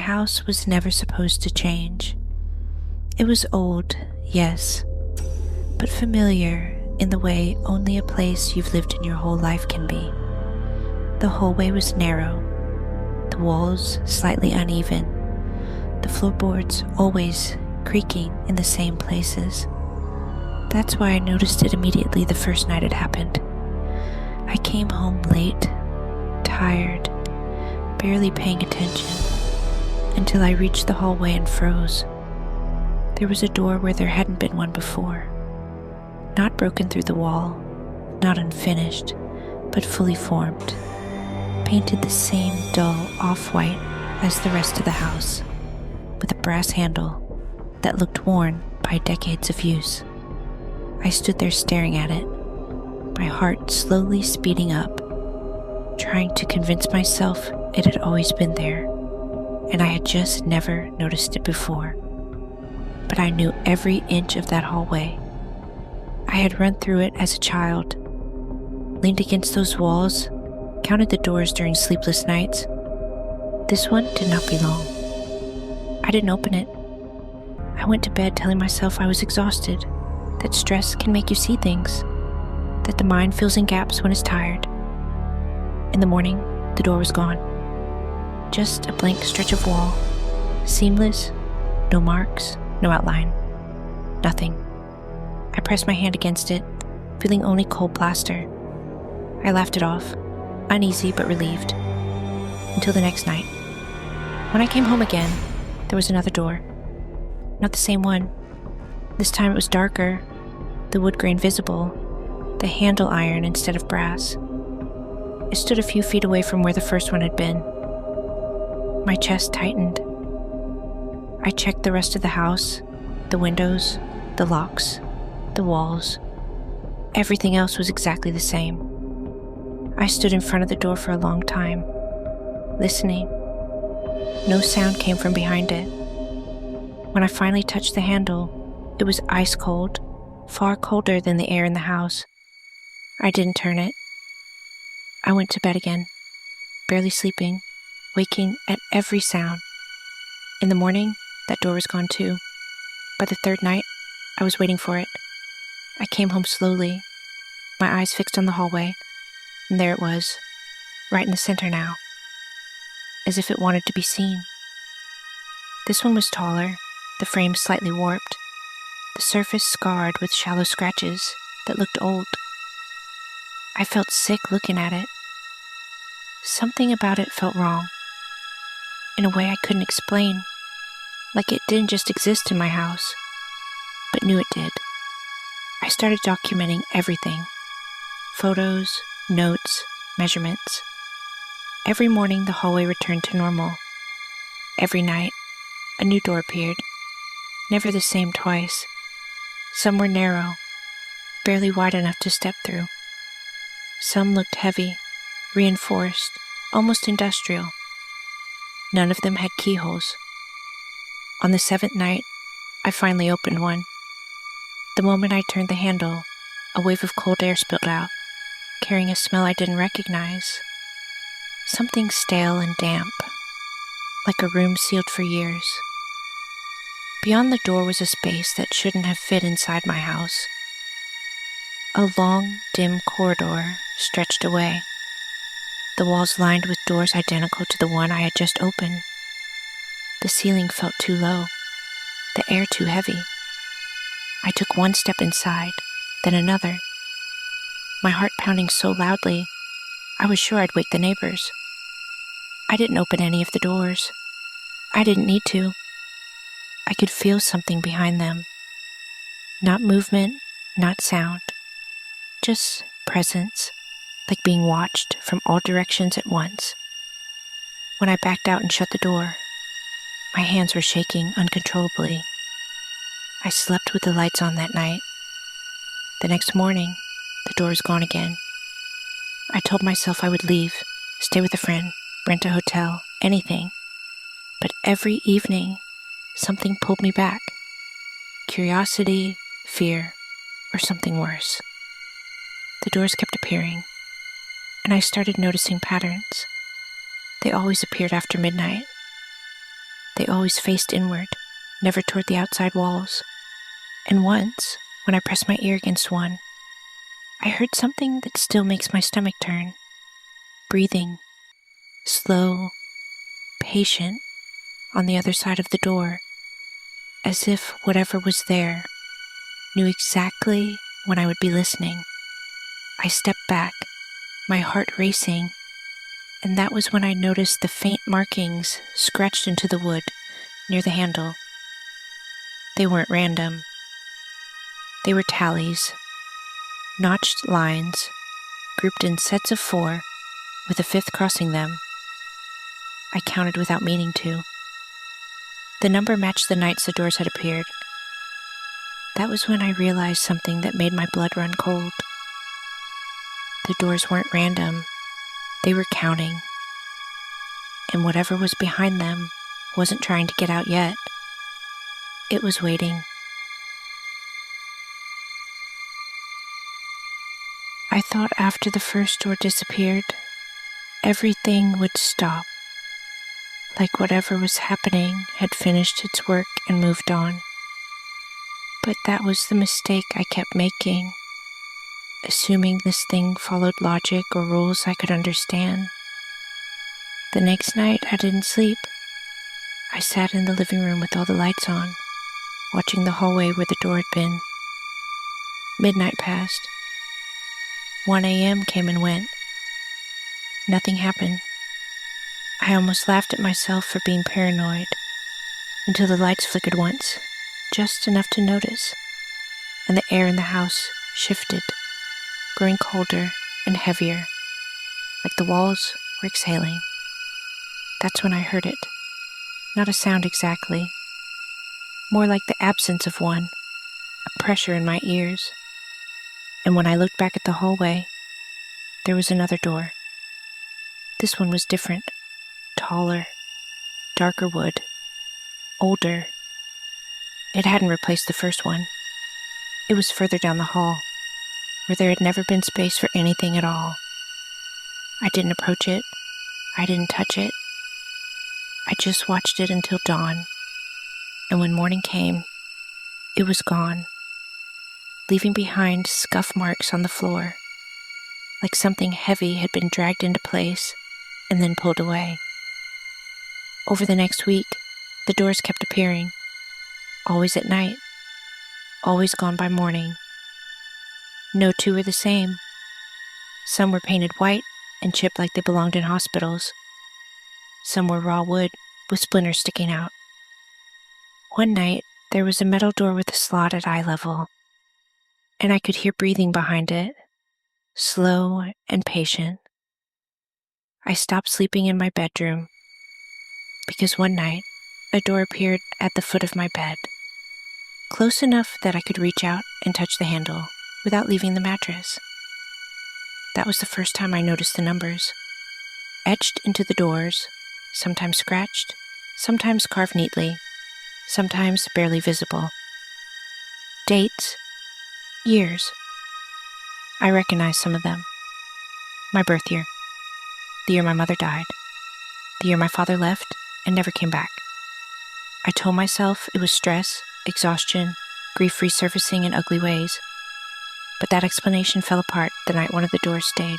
house was never supposed to change. It was old, yes, but familiar in the way only a place you've lived in your whole life can be. The hallway was narrow, the walls slightly uneven, the floorboards always creaking in the same places. That's why I noticed it immediately the first night it happened. I came home late, tired, barely paying attention, until I reached the hallway and froze. There was a door where there hadn't been one before. Not broken through the wall, not unfinished, but fully formed, painted the same dull off-white as the rest of the house, with a brass handle that looked worn by decades of use. I stood there staring at it, my heart slowly speeding up, trying to convince myself it had always been there, and I had just never noticed it before. But I knew every inch of that hallway. I had run through it as a child, leaned against those walls, counted the doors during sleepless nights. This one did not belong. I didn't open it. I went to bed telling myself I was exhausted, that stress can make you see things, that the mind fills in gaps when it's tired. In the morning, the door was gone. Just a blank stretch of wall, seamless, no marks, no outline, nothing. I pressed my hand against it, feeling only cold plaster. I laughed it off, uneasy but relieved, until the next night. When I came home again, there was another door. Not the same one. This time it was darker, the wood grain visible, the handle iron instead of brass. It stood a few feet away from where the first one had been. My chest tightened. I checked the rest of the house, the windows, the locks, the walls. Everything else was exactly the same. I stood in front of the door for a long time, listening. No sound came from behind it. When I finally touched the handle, it was ice cold, far colder than the air in the house. I didn't turn it. I went to bed again, barely sleeping, waking at every sound. In the morning, that door was gone too. By the third night, I was waiting for it. I came home slowly, my eyes fixed on the hallway, and there it was, right in the center now, as if it wanted to be seen. This one was taller, the frame slightly warped, the surface scarred with shallow scratches that looked old. I felt sick looking at it. Something about it felt wrong, in a way I couldn't explain, like it didn't just exist in my house, but knew it did. I started documenting everything. Photos, notes, measurements. Every morning the hallway returned to normal. Every night, a new door appeared. Never the same twice. Some were narrow, barely wide enough to step through. Some looked heavy, reinforced, almost industrial. None of them had keyholes. On the seventh night, I finally opened one. The moment I turned the handle, a wave of cold air spilled out, carrying a smell I didn't recognize. Something stale and damp, like a room sealed for years. Beyond the door was a space that shouldn't have fit inside my house. A long, dim corridor stretched away, the walls lined with doors identical to the one I had just opened. The ceiling felt too low, the air too heavy. I took one step inside, then another, my heart pounding so loudly, I was sure I'd wake the neighbors. I didn't open any of the doors. I didn't need to. I could feel something behind them. Not movement, not sound, just presence, like being watched from all directions at once. When I backed out and shut the door, my hands were shaking uncontrollably. I slept with the lights on that night. The next morning, the door was gone again. I told myself I would leave, stay with a friend, rent a hotel, anything. But every evening, something pulled me back. Curiosity, fear, or something worse. The doors kept appearing, and I started noticing patterns. They always appeared after midnight. They always faced inward, never toward the outside walls. And once, when I pressed my ear against one, I heard something that still makes my stomach turn. Breathing, slow, patient, on the other side of the door, as if whatever was there knew exactly when I would be listening. I stepped back, my heart racing, and that was when I noticed the faint markings scratched into the wood near the handle. They weren't random. They were tallies, notched lines, grouped in sets of 4, with a 5th crossing them. I counted without meaning to. The number matched the nights the doors had appeared. That was when I realized something that made my blood run cold. The doors weren't random. They were counting. And whatever was behind them wasn't trying to get out yet. It was waiting. I thought after the first door disappeared, everything would stop, like whatever was happening had finished its work and moved on. But that was the mistake I kept making, assuming this thing followed logic or rules I could understand. The next night, I didn't sleep. I sat in the living room with all the lights on, watching the hallway where the door had been. Midnight passed. 1 a.m. came and went. Nothing happened. I almost laughed at myself for being paranoid until the lights flickered once, just enough to notice, and the air in the house shifted, growing colder and heavier, like the walls were exhaling. That's when I heard it. Not a sound exactly, more like the absence of one, a pressure in my ears. And when I looked back at the hallway, there was another door. This one was different, taller, darker wood, older. It hadn't replaced the first one. It was further down the hall, where there had never been space for anything at all. I didn't approach it. I didn't touch it. I just watched it until dawn. And when morning came, it was gone, leaving behind scuff marks on the floor, like something heavy had been dragged into place and then pulled away. Over the next week, the doors kept appearing, always at night, always gone by morning. No two were the same. Some were painted white and chipped like they belonged in hospitals. Some were raw wood with splinters sticking out. One night, there was a metal door with a slot at eye level, and I could hear breathing behind it, slow and patient. I stopped sleeping in my bedroom because one night, a door appeared at the foot of my bed, close enough that I could reach out and touch the handle without leaving the mattress. That was the first time I noticed the numbers, etched into the doors, sometimes scratched, sometimes carved neatly, sometimes barely visible. Dates, years. I recognized some of them. My birth year, the year my mother died, the year my father left and never came back. I told myself it was stress, exhaustion, grief resurfacing in ugly ways. But that explanation fell apart the night one of the doors stayed.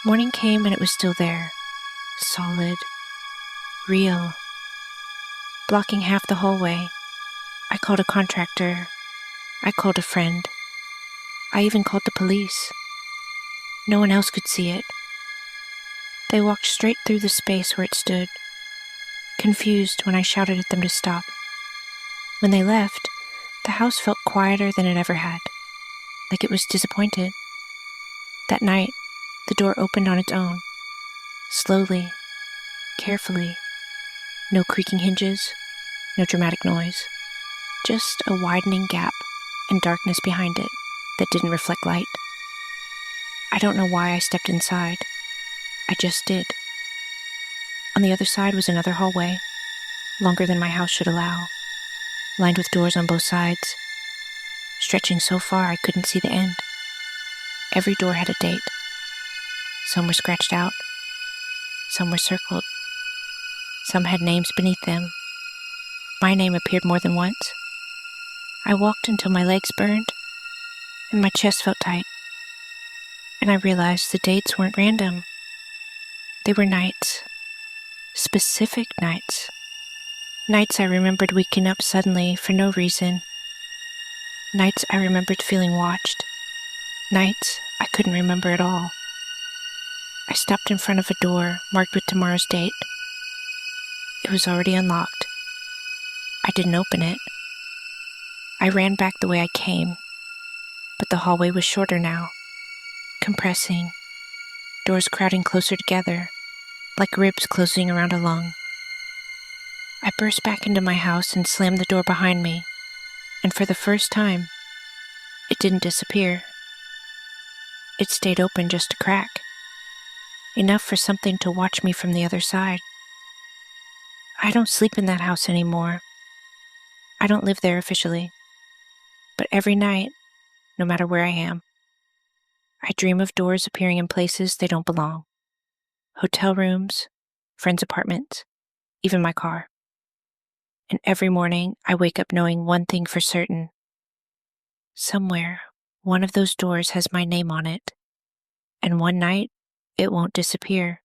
Morning came and it was still there, solid, real, blocking half the hallway. I called a contractor. I called a friend. I even called the police. No one else could see it. They walked straight through the space where it stood, confused when I shouted at them to stop. When they left, the house felt quieter than it ever had, like it was disappointed. That night, the door opened on its own, slowly, carefully. No creaking hinges, no dramatic noise, just a widening gap and darkness behind it that didn't reflect light. I don't know why I stepped inside. I just did. On the other side was another hallway, longer than my house should allow, lined with doors on both sides, stretching so far I couldn't see the end. Every door had a date. Some were scratched out. Some were circled. Some had names beneath them, my name appeared more than once. I walked until my legs burned and my chest felt tight, and I realized the dates weren't random. They were nights, specific nights. Nights I remembered waking up suddenly for no reason. Nights I remembered feeling watched. Nights I couldn't remember at all. I stopped in front of a door marked with tomorrow's date. It was already unlocked. I didn't open it. I ran back the way I came, but the hallway was shorter now, compressing, doors crowding closer together, like ribs closing around a lung. I burst back into my house and slammed the door behind me, and for the first time, it didn't disappear. It stayed open just a crack, enough for something to watch me from the other side. I don't sleep in that house anymore. I don't live there officially, but every night, no matter where I am, I dream of doors appearing in places they don't belong. Hotel rooms, friends' apartments, even my car. And every morning I wake up knowing one thing for certain. Somewhere, one of those doors has my name on it, and one night, it won't disappear.